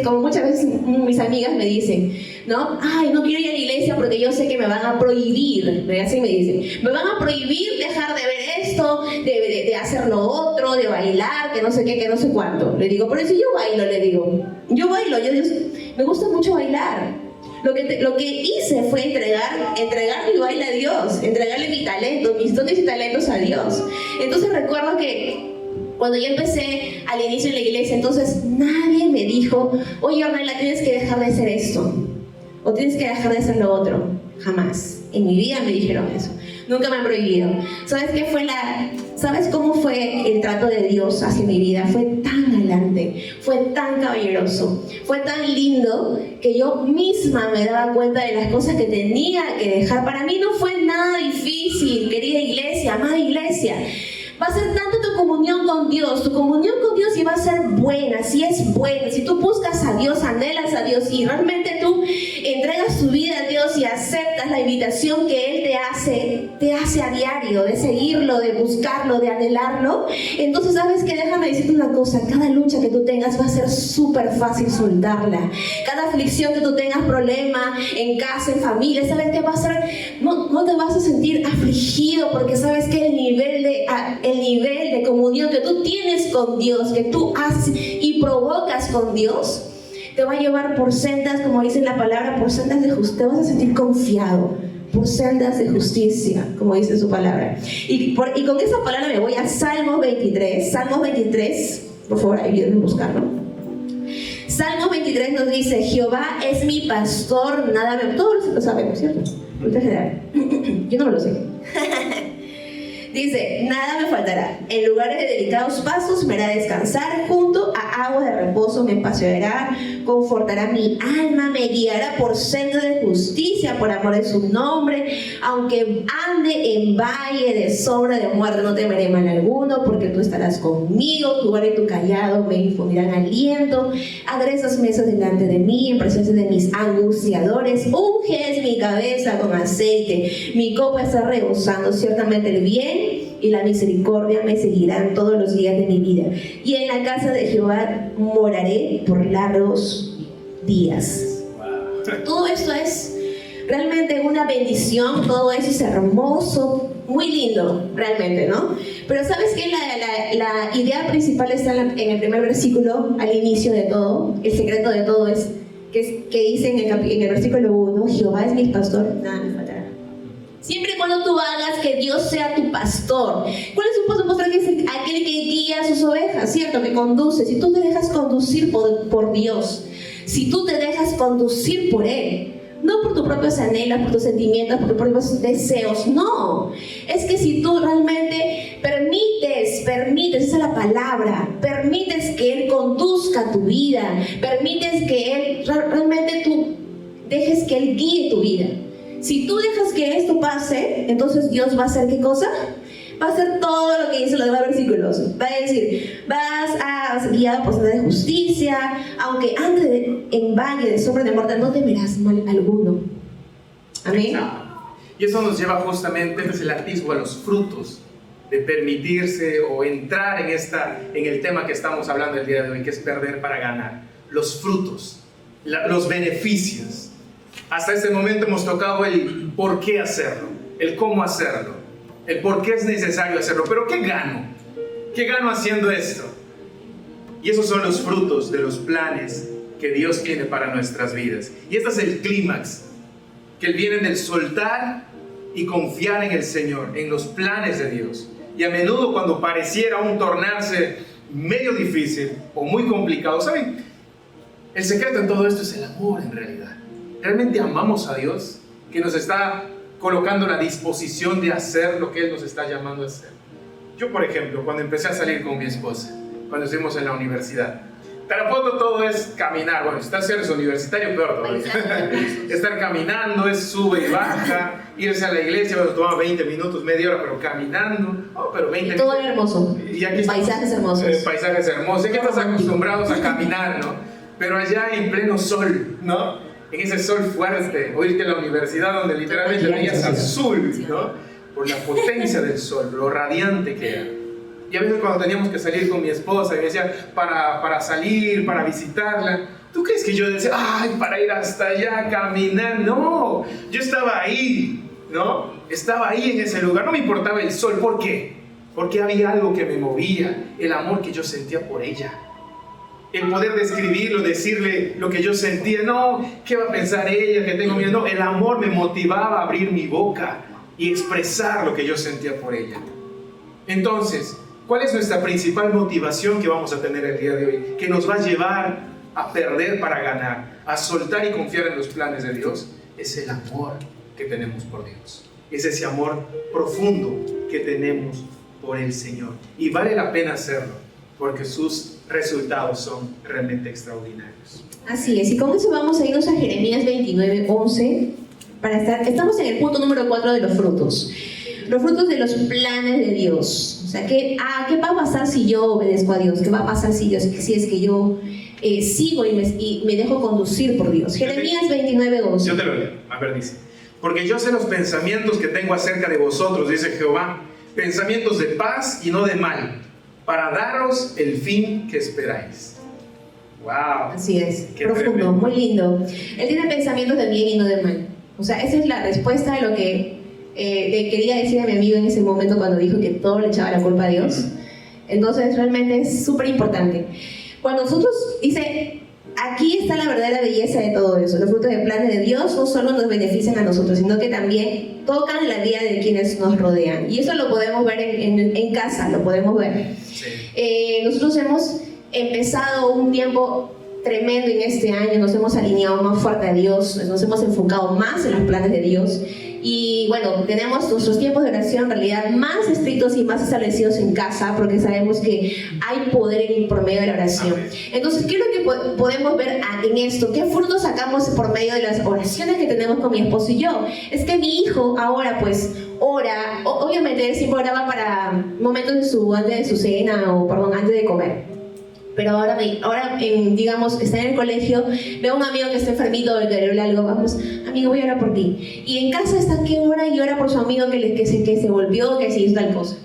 como muchas veces mis amigas me dicen, ¿no? Ay, no quiero ir a la iglesia porque yo sé que me van a prohibir, así me dicen, me van a prohibir dejar de ver esto, de hacer lo otro, de bailar, que no sé qué, que no sé cuánto. Le digo, por eso yo bailo, yo bailo, me gusta mucho bailar. Lo que hice fue entregar mi baile a Dios, entregarle mi talento, mis dones y talentos a Dios. Entonces recuerdo que cuando yo empecé al inicio en la iglesia, entonces nadie me dijo, oye Ornella, tienes que dejar de hacer esto, o tienes que dejar de hacer lo otro. Jamás. En mi vida me dijeron eso. Nunca me han prohibido. ¿Sabes cómo fue el trato de Dios hacia mi vida? Fue tan galante, fue tan caballeroso, fue tan lindo que yo misma me daba cuenta de las cosas que tenía que dejar. Para mí no fue nada difícil, querida iglesia, amada iglesia. Va a ser tanto tu comunión con Dios y va a ser buena, si es buena, si tú buscas a Dios, anhelas a Dios y realmente tú entregas tu vida a Dios y aceptas la invitación que Él te hace a diario, de seguirlo, de buscarlo, de anhelarlo. Entonces, ¿sabes qué? Déjame decirte una cosa, cada lucha que tú tengas va a ser súper fácil soltarla. Cada aflicción que tú tengas, problema en casa, en familia, ¿sabes qué va a ser? No te vas a sentir afligido porque sabes que el nivel de comunión que tú tienes con Dios, que tú haces y provocas con Dios, te va a llevar por sendas, como dice la palabra, por sendas de justicia. Te vas a sentir confiado por sendas de justicia, como dice su palabra. Y con esa palabra me voy a Salmos 23. Salmos 23, por favor, ayúdenme a buscarlo. Salmos 23 nos dice, Jehová es mi pastor, nada me... Todos lo sabemos, ¿cierto? Yo no me lo sé. Dice, nada me faltará. En lugares de delicados pasos me hará descansar, junto a aguas de reposo me paseará, confortará mi alma, me guiará por senda de justicia, por amor de su nombre. Aunque ande en valle de sombra de muerte, no temeré mal alguno, porque tú estarás conmigo, tu vara y tu callado me infundirán aliento. Aderezas mesas delante de mí, en presencia de mis angustiadores. Unges mi cabeza con aceite, mi copa está rebosando. Ciertamente el bien y la misericordia me seguirán todos los días de mi vida, y en la casa de Jehová moraré por largos días. Todo esto es realmente una bendición, todo eso es hermoso, muy lindo realmente, ¿no? Pero ¿sabes qué? La idea principal está en el primer versículo, al inicio de todo. El secreto de todo es que dice en el versículo 1, Jehová es mi pastor, nada me faltará. Siempre y cuando tú hagas que Dios sea tu pastor. ¿Cuál es un pastor? Que es aquel que guía a sus ovejas, ¿cierto? Que conduce. Si tú te dejas conducir por Dios, si tú te dejas conducir por Él, no por tus propios anhelos, por tus sentimientos, por tus propios deseos, no. Es que si tú realmente permites, esa es la palabra, permites que Él conduzca tu vida, permites que Él, realmente tú dejes que Él guíe tu vida. Si tú dejas que esto pase, entonces Dios va a hacer ¿qué cosa? Va a hacer todo lo que dice los demás versículos. Va a decir, vas a ser guiado por senda de justicia, aunque andes en valle de sombra de muerte, no temerás mal alguno. Amén. Y eso nos lleva justamente, es el atisbo a los frutos de permitirse o entrar en el tema que estamos hablando el día de hoy, que es perder para ganar. Los frutos, los beneficios. Hasta este momento hemos tocado el por qué hacerlo, el cómo hacerlo, el por qué es necesario hacerlo. Pero ¿qué gano? ¿Qué gano haciendo esto? Y esos son los frutos de los planes que Dios tiene para nuestras vidas. Y este es el clímax, que viene del soltar y confiar en el Señor, en los planes de Dios. Y a menudo cuando pareciera aún tornarse medio difícil o muy complicado, ¿saben? El secreto en todo esto es el amor en realidad. ¿Realmente amamos a Dios, que nos está colocando la disposición de hacer lo que Él nos está llamando a hacer? Yo, por ejemplo, cuando empecé a salir con mi esposa, cuando estuvimos en la universidad, tampoco todo es caminar. Bueno, si eres universitario, peor todavía. Estar caminando es sube y baja, irse a la iglesia, bueno, toma 20 minutos, media hora, pero caminando. Oh, pero 20 todo minutos. Hermoso. Y aquí paisajes hermosos. Paisajes hermosos. Aquí estás acostumbrados a caminar, ¿no? Pero allá en pleno sol, ¿no? en ese sol fuerte, o irte a la universidad donde literalmente veías azul, ¿no? Por la potencia del sol, lo radiante que era. Y a veces cuando teníamos que salir con mi esposa, y me decía, para salir, para visitarla, ¿tú crees que yo decía, ay, para ir hasta allá, caminar? No, yo estaba ahí, ¿no? Estaba ahí en ese lugar, no me importaba el sol. ¿Por qué? Porque había algo que me movía, el amor que yo sentía por ella. El poder describirlo, decirle lo que yo sentía. No, ¿qué va a pensar ella? Que tengo miedo. No, el amor me motivaba a abrir mi boca y expresar lo que yo sentía por ella. Entonces, ¿cuál es nuestra principal motivación que vamos a tener el día de hoy? Que nos va a llevar a perder para ganar, a soltar y confiar en los planes de Dios. Es el amor que tenemos por Dios. Es ese amor profundo que tenemos por el Señor. Y vale la pena hacerlo, porque sus resultados son realmente extraordinarios. Así es, y con eso vamos a irnos a Jeremías 29:11. Estamos en el punto número 4 de los frutos. Los frutos de los planes de Dios. O sea, ¿qué va a pasar si yo obedezco a Dios? ¿Qué va a pasar si es que yo sigo y me dejo conducir por Dios? Jeremías 29:11. Yo te lo leo. A ver, dice: porque yo sé los pensamientos que tengo acerca de vosotros, dice Jehová, pensamientos de paz y no de mal, para daros el fin que esperáis. ¡Wow! Así es, Qué profundo, tremendo. muy lindo. Él tiene pensamientos de bien y no de mal. O sea, esa es la respuesta a lo que le quería decir a mi amigo en ese momento cuando dijo que todo le echaba la culpa a Dios. Entonces, realmente es súper importante. Cuando nosotros, dice, aquí está la verdadera belleza de todo eso. Los frutos del plan de Dios no solo nos benefician a nosotros, sino que también tocan la vida de quienes nos rodean. Y eso lo podemos ver en casa, lo podemos ver. Sí. Nosotros hemos empezado un tiempo tremendo en este año, nos hemos alineado más fuerte a Dios, nos hemos enfocado más en los planes de Dios. Y bueno, tenemos nuestros tiempos de oración en realidad más estrictos y más establecidos en casa, porque sabemos que hay poder por medio de la oración. Entonces, ¿qué es lo que podemos ver en esto? ¿Qué frutos sacamos por medio de las oraciones que tenemos con mi esposo y yo? Es que mi hijo ahora pues ora, obviamente él siempre oraba para momentos antes de su cena, o perdón, antes de comer. Pero ahora digamos, está en el colegio, veo a un amigo que está enfermito, que le algo, vamos, amigo, voy a orar por ti. Y en casa está que ora y ora por su amigo que se volvió, que se hizo tal cosa.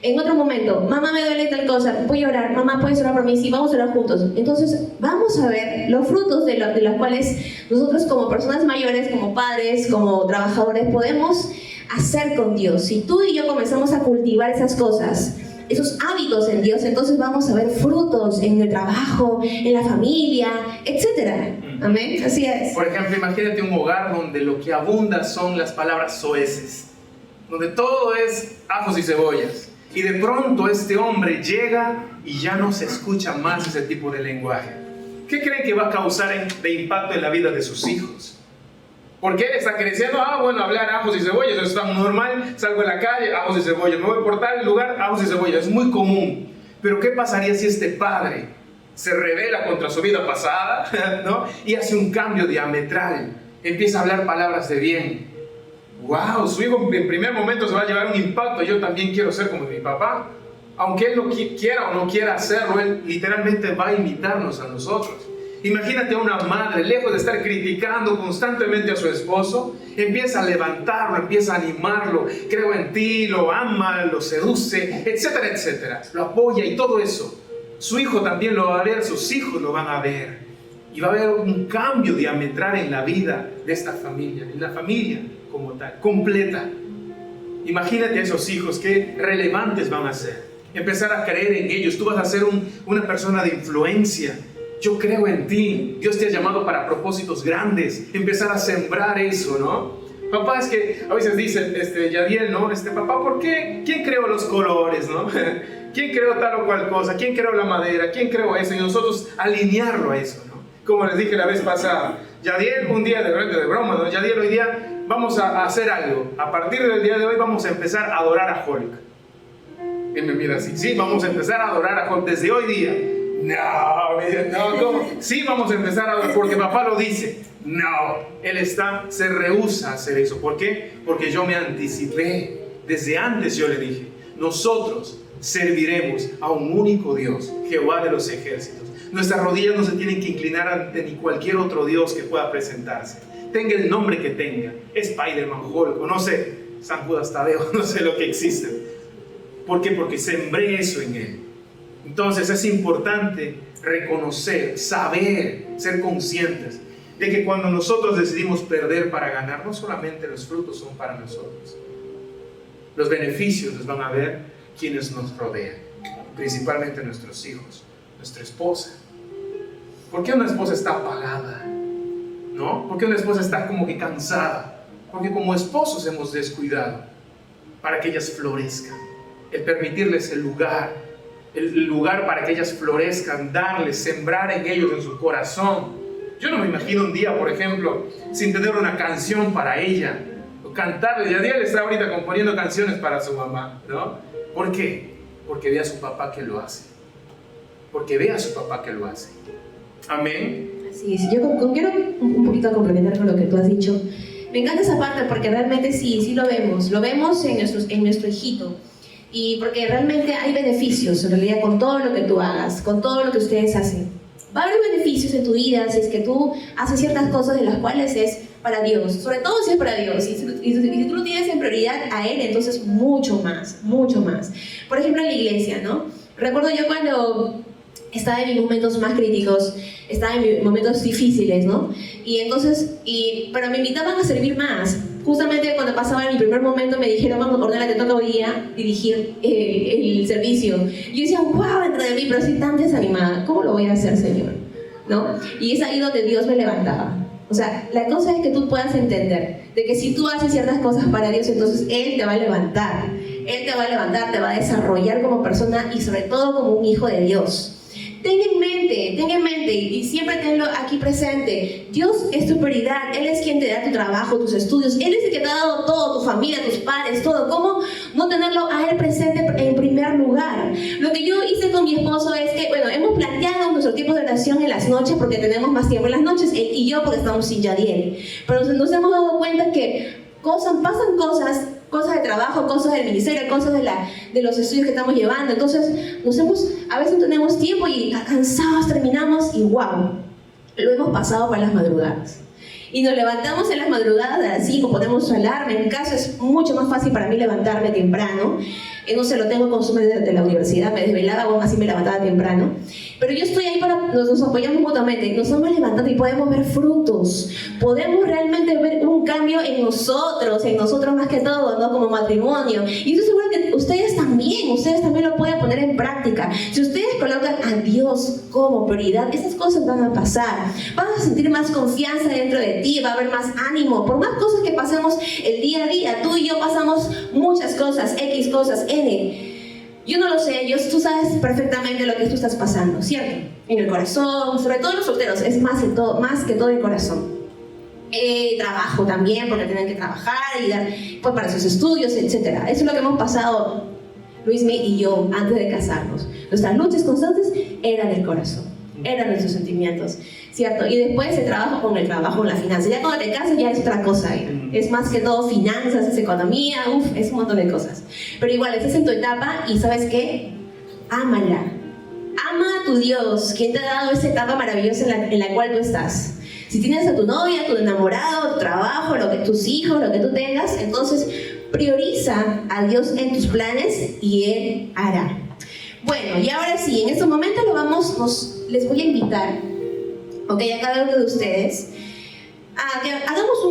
En otro momento, mamá, me duele tal cosa, voy a orar, mamá, ¿puedes orar por mí? Sí, vamos a orar juntos. Entonces, vamos a ver los frutos de los cuales nosotros como personas mayores, como padres, como trabajadores, podemos hacer con Dios. Si tú y yo comenzamos a cultivar esas cosas, esos hábitos en Dios, entonces vamos a ver frutos en el trabajo, en la familia, etc. Amén, así es. Por ejemplo, imagínate un hogar donde lo que abunda son las palabras soeces, donde todo es ajos y cebollas, y de pronto este hombre llega y ya no se escucha más ese tipo de lenguaje. ¿Qué creen que va a causar de impacto en la vida de sus hijos? Porque él está creciendo, bueno, hablar ajos y cebollas, eso está normal, salgo a la calle, ajos y cebollas, me voy por tal lugar, ajos y cebollas, es muy común. Pero ¿qué pasaría si este padre se rebela contra su vida pasada, ¿no? Y hace un cambio diametral, empieza a hablar palabras de bien? ¡Wow! Su hijo en primer momento se va a llevar un impacto. Yo también quiero ser como mi papá. Aunque él no quiera o no quiera hacerlo, él literalmente va a imitarnos a nosotros. Imagínate a una madre, lejos de estar criticando constantemente a su esposo, empieza a levantarlo, empieza a animarlo, creo en ti, lo ama, lo seduce, etcétera, etcétera. Lo apoya y todo eso. Su hijo también lo va a ver, sus hijos lo van a ver. Y va a haber un cambio diametral en la vida de esta familia, en la familia como tal, completa. Imagínate a esos hijos, qué relevantes van a ser. Empezar a creer en ellos, tú vas a ser una persona de influencia. Yo creo en ti, Dios te ha llamado para propósitos grandes, empezar a sembrar eso, ¿no? Papá, es que a veces dicen, Yadiel, ¿no? Papá, ¿por qué? ¿Quién creó los colores, no? ¿Quién creó tal o cual cosa? ¿Quién creó la madera? ¿Quién creó eso? Y nosotros alinearlo a eso, ¿no? Como les dije la vez pasada, Yadiel, un día de broma, ¿no? Yadiel, hoy día vamos a hacer algo. A partir del día de hoy vamos a empezar a adorar a Hulk. Él me mira así, sí, vamos a empezar a adorar a Hulk desde hoy día. No, ¿cómo? Sí, vamos a empezar a adorar porque papá lo dice. No, él se rehúsa a hacer eso. ¿Por qué? Porque yo me anticipé. Desde antes yo le dije, nosotros serviremos a un único Dios, Jehová de los ejércitos. Nuestras rodillas no se tienen que inclinar ante ni cualquier otro Dios que pueda presentarse. Tenga el nombre que tenga, Spider-Man, Hulk, o no sé, San Judas Tadeo, no sé lo que existe. ¿Por qué? Porque sembré eso en él. Entonces es importante reconocer, saber, ser conscientes de que cuando nosotros decidimos perder para ganar, no solamente los frutos son para nosotros. Los beneficios los van a ver quienes nos rodean, principalmente nuestros hijos, nuestra esposa. ¿Por qué una esposa está apagada? ¿No? ¿Por qué una esposa está como que cansada? Porque como esposos hemos descuidado para que ellas florezcan. El permitirles el lugar para que ellas florezcan, darles, sembrar en ellos, en su corazón. Yo no me imagino un día, por ejemplo, sin tener una canción para ella, o cantarle. Ya le está ahorita componiendo canciones para su mamá, ¿no? ¿Por qué? Porque ve a su papá que lo hace. Porque ve a su papá que lo hace. Amén. Así es. Yo quiero un poquito complementar con lo que tú has dicho. Me encanta esa parte porque realmente sí lo vemos. Lo vemos en nuestro hijito. Y porque realmente hay beneficios en realidad con todo lo que tú hagas, con todo lo que ustedes hacen. Va a haber beneficios en tu vida si es que tú haces ciertas cosas de las cuales es para Dios, sobre todo si es para Dios. Y si tú lo tienes en prioridad a Él, entonces mucho más, mucho más. Por ejemplo, en la iglesia, ¿no? Recuerdo yo cuando estaba en mis momentos más críticos, estaba en mis momentos difíciles, ¿no? Y entonces, pero me invitaban a servir más. Justamente cuando pasaba en mi primer momento me dijeron, vamos, Ornella, te toca hoy día dirigir el servicio. Y yo decía, wow, dentro de mí, pero estoy tan desanimada, ¿cómo lo voy a hacer, Señor? ¿No? Y es ahí donde Dios me levantaba. O sea, la cosa es que tú puedas entender de que si tú haces ciertas cosas para Dios, entonces Él te va a levantar. Él te va a levantar, te va a desarrollar como persona y sobre todo como un hijo de Dios. Ten en mente y siempre tenlo aquí presente. Dios es tu prioridad. Él es quien te da tu trabajo, tus estudios. Él es el que te ha dado todo, tu familia, tus padres, todo. ¿Cómo no tenerlo a Él presente en primer lugar? Lo que yo hice con mi esposo es que, bueno, hemos planteado nuestro tiempo de oración en las noches porque tenemos más tiempo en las noches, él y yo porque estamos sin Yadiel. Pero nos hemos dado cuenta que pasan cosas de trabajo, cosas del ministerio, cosas de los estudios que estamos llevando. Entonces, a veces no tenemos tiempo y cansados terminamos y wow, lo hemos pasado para las madrugadas. Y nos levantamos en las madrugadas a las 5, ponemos su alarma. En mi caso es mucho más fácil para mí levantarme temprano. No se lo tengo costumbre de la universidad, me desvelaba, aún así me levantaba temprano. Pero yo estoy ahí nos apoyamos mutuamente, nos vamos levantando y podemos ver frutos. Podemos realmente ver un cambio en nosotros más que todo, ¿no? Como matrimonio. Y estoy segura que ustedes también lo pueden poner en práctica. Si ustedes colocan a Dios como prioridad, esas cosas van a pasar. Vas a sentir más confianza dentro de ti, va a haber más ánimo. Por más cosas que pasemos el día a día, tú y yo pasamos muchas cosas, X cosas, N. Yo no lo sé, tú sabes perfectamente lo que tú estás pasando, ¿cierto? En el corazón, sobre todo los solteros, es más que todo el corazón. Trabajo también, porque tienen que trabajar y dar pues, para sus estudios, etc. Eso es lo que hemos pasado, Luismi y yo, antes de casarnos. Nuestras luchas constantes eran el corazón, eran nuestros sentimientos, ¿cierto? Y después el trabajo con la finanza. Ya cuando te casas ya es otra cosa, es más que todo finanzas, es economía, es un montón de cosas. Pero igual, estás en tu etapa y ¿sabes qué? Ámala. Ama a tu Dios, quien te ha dado esa etapa maravillosa en la cual tú estás. Si tienes a tu novia, tu enamorado, tu trabajo, tus hijos, lo que tú tengas, entonces prioriza a Dios en tus planes y Él hará. Bueno, y ahora sí, en estos momentos les voy a invitar, a cada uno de ustedes, a que hagamos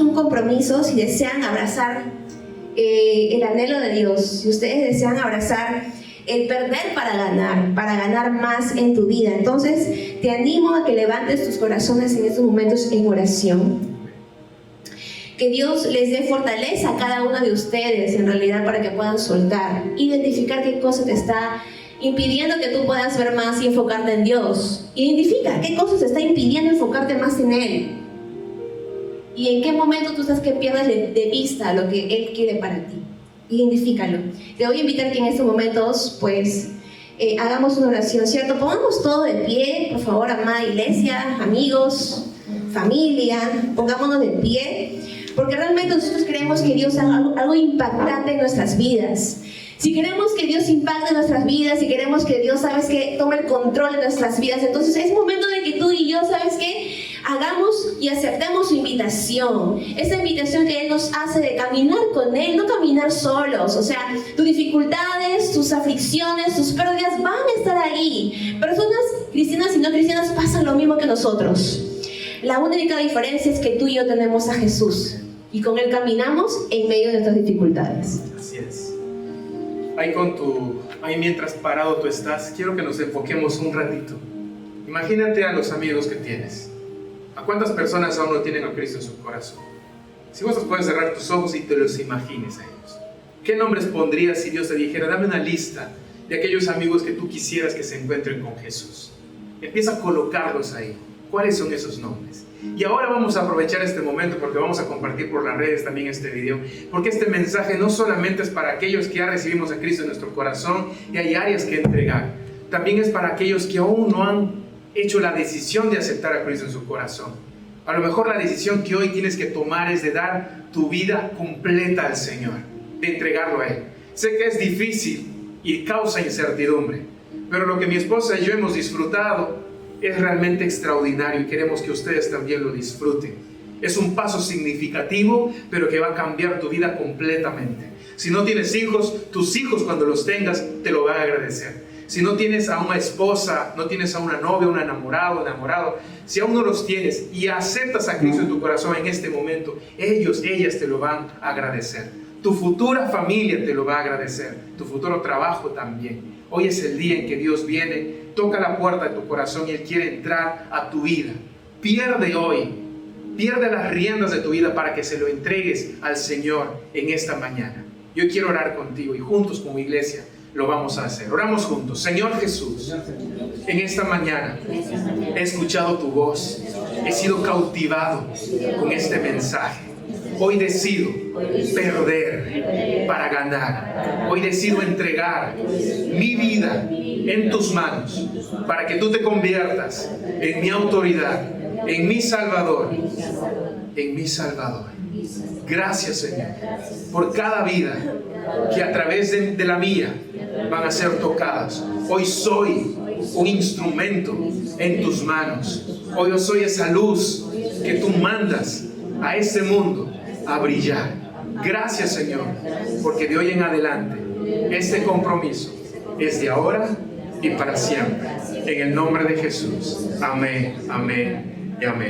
un compromiso si desean abrazar el anhelo de Dios, si ustedes desean abrazar el perder para ganar más en tu vida. Entonces, te animo a que levantes tus corazones en estos momentos en oración. Que Dios les dé fortaleza a cada uno de ustedes, en realidad, para que puedan soltar, identificar qué cosa te está impidiendo que tú puedas ver más y enfocarte en Dios. Identifica qué cosa te está impidiendo enfocarte más en Él. Y en qué momento tú sabes que pierdes de vista lo que Él quiere para ti. Identifícalo. Te voy a invitar que en estos momentos, pues, hagamos una oración, ¿cierto? Pongamos todo de pie, por favor, amada iglesia, amigos, familia, pongámonos de pie, porque realmente nosotros creemos que Dios haga algo impactante en nuestras vidas. Si queremos que Dios impacte nuestras vidas, si queremos que Dios, ¿sabes qué?, tome el control de nuestras vidas, entonces es momento de que tú y yo, ¿sabes qué?, hagamos y aceptemos su invitación. Esa invitación que Él nos hace de caminar con Él, no caminar solos. O sea, tus dificultades, tus aflicciones, tus pérdidas van a estar ahí. Personas cristianas y no cristianas pasan lo mismo que nosotros. La única diferencia es que tú y yo tenemos a Jesús y con Él caminamos en medio de nuestras dificultades. Así es. Ahí mientras parado tú estás, quiero que nos enfoquemos un ratito. Imagínate a los amigos que tienes. ¿A cuántas personas aún no tienen a Cristo en su corazón? Si vos puedes cerrar tus ojos y te los imagines a ellos, ¿qué nombres pondrías si Dios te dijera, dame una lista de aquellos amigos que tú quisieras que se encuentren con Jesús? Empieza a colocarlos ahí. ¿Cuáles son esos nombres? Y ahora vamos a aprovechar este momento porque vamos a compartir por las redes también este video, porque este mensaje no solamente es para aquellos que ya recibimos a Cristo en nuestro corazón y hay áreas que entregar, también es para aquellos que aún no han hecho la decisión de aceptar a Cristo en su corazón. A lo mejor la decisión que hoy tienes que tomar es de dar tu vida completa al Señor, de entregarlo a Él. Sé que es difícil y causa incertidumbre, pero lo que mi esposa y yo hemos disfrutado es realmente extraordinario y queremos que ustedes también lo disfruten. Es un paso significativo, pero que va a cambiar tu vida completamente. Si no tienes hijos, tus hijos cuando los tengas te lo van a agradecer. Si no tienes a una esposa, no tienes a una novia, un enamorado, si aún no los tienes y aceptas a Cristo en tu corazón en este momento, ellas te lo van a agradecer. Tu futura familia te lo va a agradecer, tu futuro trabajo también. Hoy es el día en que Dios viene, toca la puerta de tu corazón y Él quiere entrar a tu vida. Pierde las riendas de tu vida para que se lo entregues al Señor en esta mañana. Yo quiero orar contigo y juntos como iglesia lo vamos a hacer. Oramos juntos. Señor Jesús, en esta mañana he escuchado tu voz, he sido cautivado con este mensaje. Hoy decido perder para ganar. Hoy decido entregar mi vida en tus manos para que tú te conviertas en mi autoridad, en mi Salvador, en mi Salvador. Gracias, Señor, por cada vida que a través de la mía van a ser tocadas. Hoy soy un instrumento en tus manos. Hoy yo soy esa luz que tú mandas a este mundo a brillar. Gracias, Señor, porque de hoy en adelante este compromiso es de ahora y para siempre. En el nombre de Jesús. Amén, amén y amén.